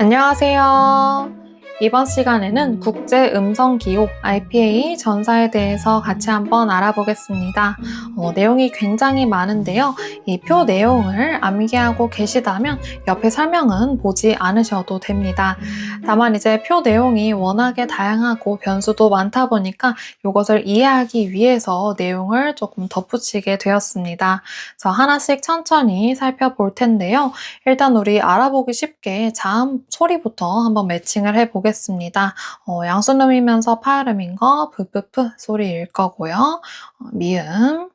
안녕하세요. 이번 시간에는 국제 음성 기호 IPA 전사에 대해서 같이 한번 알아보겠습니다. 내용이 굉장히 많은데요. 이 표 내용을 암기하고 계시다면 옆에 설명은 보지 않으셔도 됩니다. 다만 이제 표 내용이 워낙에 다양하고 변수도 많다 보니까 이것을 이해하기 위해서 내용을 조금 덧붙이게 되었습니다. 그래서 하나씩 천천히 살펴볼 텐데요. 일단 우리 알아보기 쉽게 자음 소리부터 한번 매칭을 해보겠습니다. 양수음이면서 파열음인 거 브프프 소리일 거고요. 미음,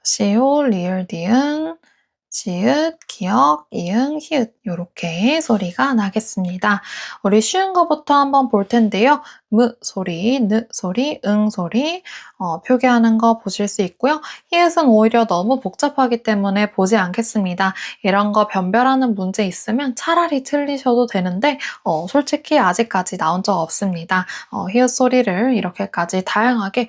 시오, 리을, 디은, 지읒, 기역, 이응, 히읗 이렇게 소리가 나겠습니다. 우리 쉬운 거부터 한번 볼 텐데요. 무 소리, 느 소리, 응 소리 표기하는 거 보실 수 있고요. 히읗은 오히려 너무 복잡하기 때문에 보지 않겠습니다. 이런 거 변별하는 문제 있으면 차라리 틀리셔도 되는데 솔직히 아직까지 나온 적 없습니다. 히읗 소리를 이렇게까지 다양하게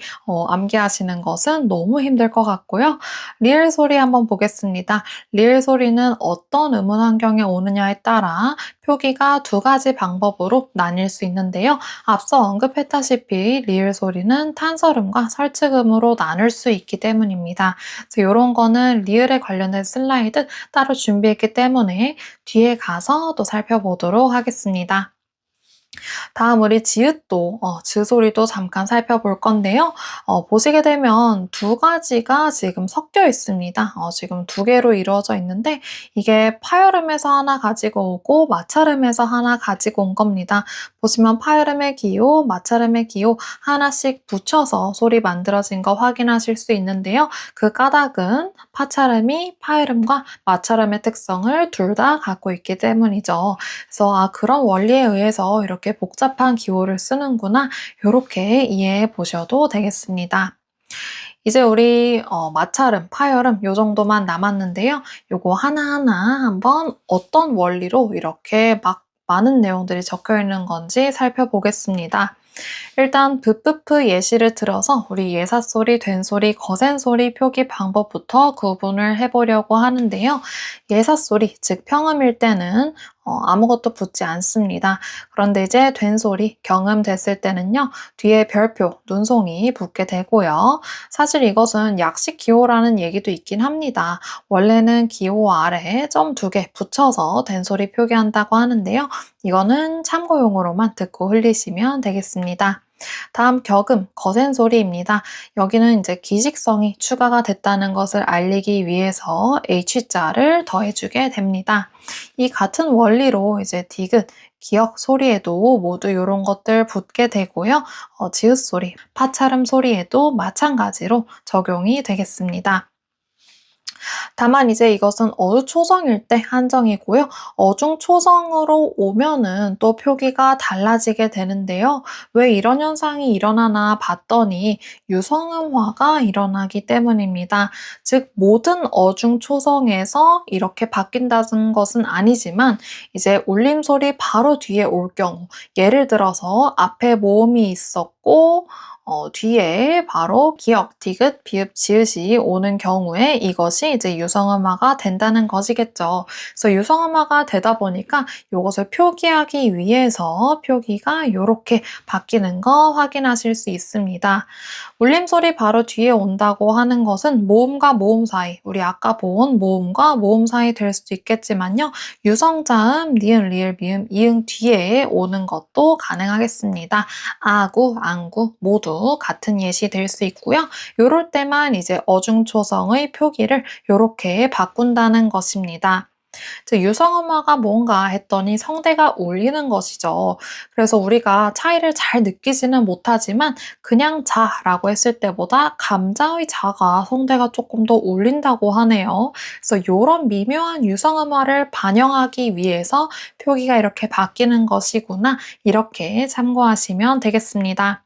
암기하시는 것은 너무 힘들 것 같고요. 리을 소리 한번 보겠습니다. 리을 소리는 어떤 음운 환경에 오느냐에 따라 표기가 두 가지 방법으로 나뉠 수 있는데요. 앞서 언급했다시피 리을 소리는 탄설음과 설측음으로 나눌 수 있기 때문입니다. 그래서 이런 거는 리을에 관련된 슬라이드 따로 준비했기 때문에 뒤에 가서 또 살펴보도록 하겠습니다. 다음 우리 지읒도, 즈 소리도 잠깐 살펴볼 건데요. 보시게 되면 두 가지가 지금 섞여 있습니다. 지금 두 개로 이루어져 있는데 이게 파열음에서 하나 가지고 오고 마찰음에서 하나 가지고 온 겁니다. 보시면 파열음의 기호, 마찰음의 기호 하나씩 붙여서 소리 만들어진 거 확인하실 수 있는데요. 그 까닭은 파찰음이 파열음과 마찰음의 특성을 둘 다 갖고 있기 때문이죠. 그래서 그런 원리에 의해서 이렇게 복잡한 기호를 쓰는구나 이렇게 이해해 보셔도 되겠습니다. 이제 우리 마찰음, 파열음 요 정도만 남았는데요. 요거 하나하나 한번 어떤 원리로 이렇게 막 많은 내용들이 적혀 있는 건지 살펴보겠습니다. 일단 브프프 예시를 들어서 우리 예사소리, 된소리, 거센소리 표기 방법부터 구분을 해보려고 하는데요. 예사소리, 즉 평음일 때는 아무것도 붙지 않습니다. 그런데 이제 된소리, 경음됐을 때는요. 뒤에 별표, 눈송이 붙게 되고요. 사실 이것은 약식 기호라는 얘기도 있긴 합니다. 원래는 기호 아래에 점 2개 붙여서 된소리 표기한다고 하는데요. 이거는 참고용으로만 듣고 흘리시면 되겠습니다. 다음 격음, 거센 소리입니다. 여기는 이제 기직성이 추가가 됐다는 것을 알리기 위해서 H자를 더해주게 됩니다. 이 같은 원리로 이제 디귿, 기역 소리에도 모두 이런 것들 붙게 되고요. 지읒 소리, 파찰음 소리에도 마찬가지로 적용이 되겠습니다. 다만 이제 이것은 어조초성일 때 한정이고요. 어중초성으로 오면은 또 표기가 달라지게 되는데요. 왜 이런 현상이 일어나나 봤더니 유성음화가 일어나기 때문입니다. 즉 모든 어중초성에서 이렇게 바뀐다는 것은 아니지만 이제 울림소리 바로 뒤에 올 경우 예를 들어서 앞에 모음이 있었고 뒤에 바로 기역, 디귿, 비읍, 지읒이 오는 경우에 이것이 이제 유성음화가 된다는 것이겠죠. 그래서 유성음화가 되다 보니까 이것을 표기하기 위해서 표기가 이렇게 바뀌는 거 확인하실 수 있습니다. 울림소리 바로 뒤에 온다고 하는 것은 모음과 모음 사이, 우리 아까 본 모음과 모음 사이 될 수도 있겠지만요. 유성자음, 니은, 리을, 미음, 이응 뒤에 오는 것도 가능하겠습니다. 아구, 앙구 모두 같은 예시 될 수 있고요. 이럴 때만 이제 어중초성의 표기를 이렇게 바꾼다는 것입니다. 유성음화가 뭔가 했더니 성대가 울리는 것이죠. 그래서 우리가 차이를 잘 느끼지는 못하지만 그냥 자라고 했을 때보다 감자의 자가 성대가 조금 더 울린다고 하네요. 그래서 이런 미묘한 유성음화를 반영하기 위해서 표기가 이렇게 바뀌는 것이구나 이렇게 참고하시면 되겠습니다.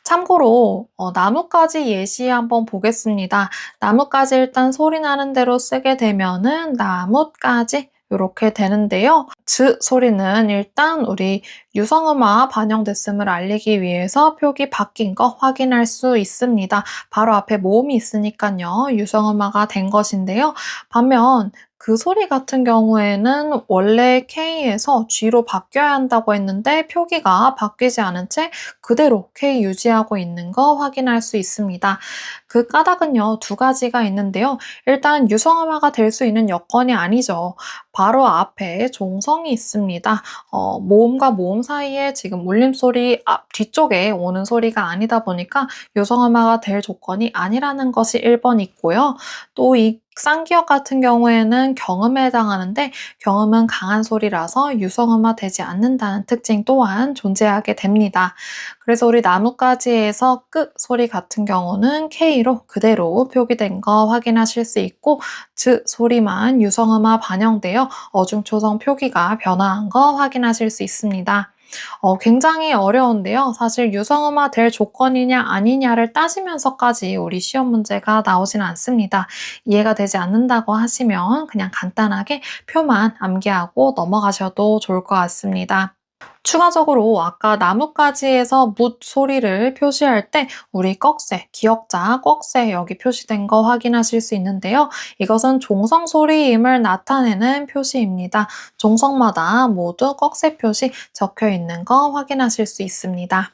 참고로 나뭇가지 예시 한번 보겠습니다. 나뭇가지 일단 소리 나는 대로 쓰게 되면은 나뭇가지 이렇게 되는데요. 즈 소리는 일단 우리 유성음화 반영됐음을 알리기 위해서 표기 바뀐 거 확인할 수 있습니다. 바로 앞에 모음이 있으니까요. 유성음화가 된 것인데요. 반면 그 소리 같은 경우에는 원래 K에서 G로 바뀌어야 한다고 했는데 표기가 바뀌지 않은 채 그대로 K 유지하고 있는 거 확인할 수 있습니다. 그 까닭은요, 두 가지가 있는데요. 일단 유성음화가 될 수 있는 여건이 아니죠. 바로 앞에 종성이 있습니다. 모음과 모음 사이에 지금 울림소리 뒤쪽에 오는 소리가 아니다 보니까 유성음화가 될 조건이 아니라는 것이 1번 있고요. 또 이 쌍기역 같은 경우에는 경음에 해당하는데 경음은 강한 소리라서 유성음화 되지 않는다는 특징 또한 존재하게 됩니다. 그래서 우리 나뭇가지에서 끝 소리 같은 경우는 K로 그대로 표기된 거 확인하실 수 있고 즈 소리만 유성음화 반영되어 어중초성 표기가 변화한 거 확인하실 수 있습니다. 굉장히 어려운데요. 사실 유성음화 될 조건이냐 아니냐를 따지면서까지 우리 시험 문제가 나오지는 않습니다. 이해가 되지 않는다고 하시면 그냥 간단하게 표만 암기하고 넘어가셔도 좋을 것 같습니다. 추가적으로 아까 나뭇가지에서 뭇 소리를 표시할 때 우리 꺽쇠, 기역자 꺽쇠 여기 표시된 거 확인하실 수 있는데요. 이것은 종성 소리임을 나타내는 표시입니다. 종성마다 모두 꺽쇠 표시 적혀 있는 거 확인하실 수 있습니다.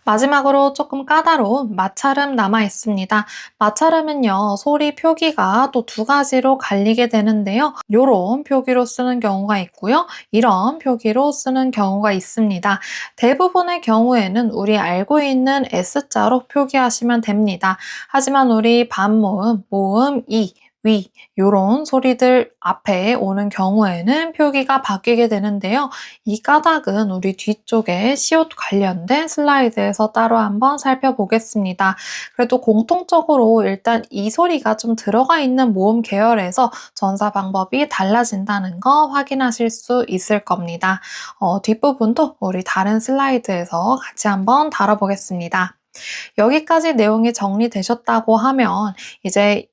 마지막으로 조금 까다로운 마찰음 남아 있습니다. 마찰음은요, 소리 표기가 또 두 가지로 갈리게 되는데요. 요런 표기로 쓰는 경우가 있고요. 이런 표기로 쓰는 경우가 있습니다. 대부분의 경우에는 우리 알고 있는 S자로 표기하시면 됩니다. 하지만 우리 반모음, 모음, 이, 위 요런 소리들 앞에 오는 경우에는 표기가 바뀌게 되는데요. 이 까닭은 우리 뒤쪽에 시옷 관련된 슬라이드에서 따로 한번 살펴보겠습니다. 그래도 공통적으로 일단 이 소리가 좀 들어가 있는 모음 계열에서 전사 방법이 달라진다는 거 확인하실 수 있을 겁니다. 뒷부분도 우리 다른 슬라이드에서 같이 한번 다뤄보겠습니다. 여기까지 내용이 정리되셨다고 하면 이제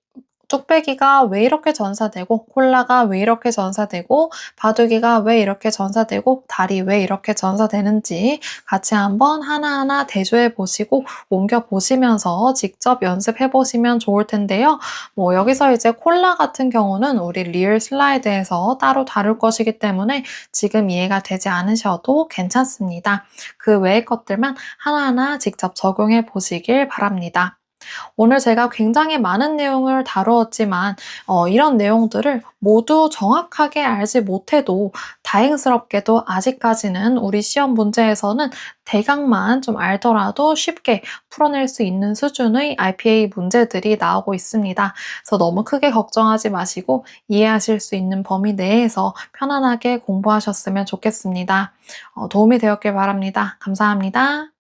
뚝배기가 왜 이렇게 전사되고 콜라가 왜 이렇게 전사되고 바둑이가 왜 이렇게 전사되고 달이 왜 이렇게 전사되는지 같이 한번 하나하나 대조해 보시고 옮겨 보시면서 직접 연습해 보시면 좋을 텐데요. 여기서 이제 콜라 같은 경우는 우리 리얼 슬라이드에서 따로 다룰 것이기 때문에 지금 이해가 되지 않으셔도 괜찮습니다. 그 외의 것들만 하나하나 직접 적용해 보시길 바랍니다. 오늘 제가 굉장히 많은 내용을 다루었지만 이런 내용들을 모두 정확하게 알지 못해도 다행스럽게도 아직까지는 우리 시험 문제에서는 대강만 좀 알더라도 쉽게 풀어낼 수 있는 수준의 RPA 문제들이 나오고 있습니다. 그래서 너무 크게 걱정하지 마시고 이해하실 수 있는 범위 내에서 편안하게 공부하셨으면 좋겠습니다. 도움이 되었길 바랍니다. 감사합니다.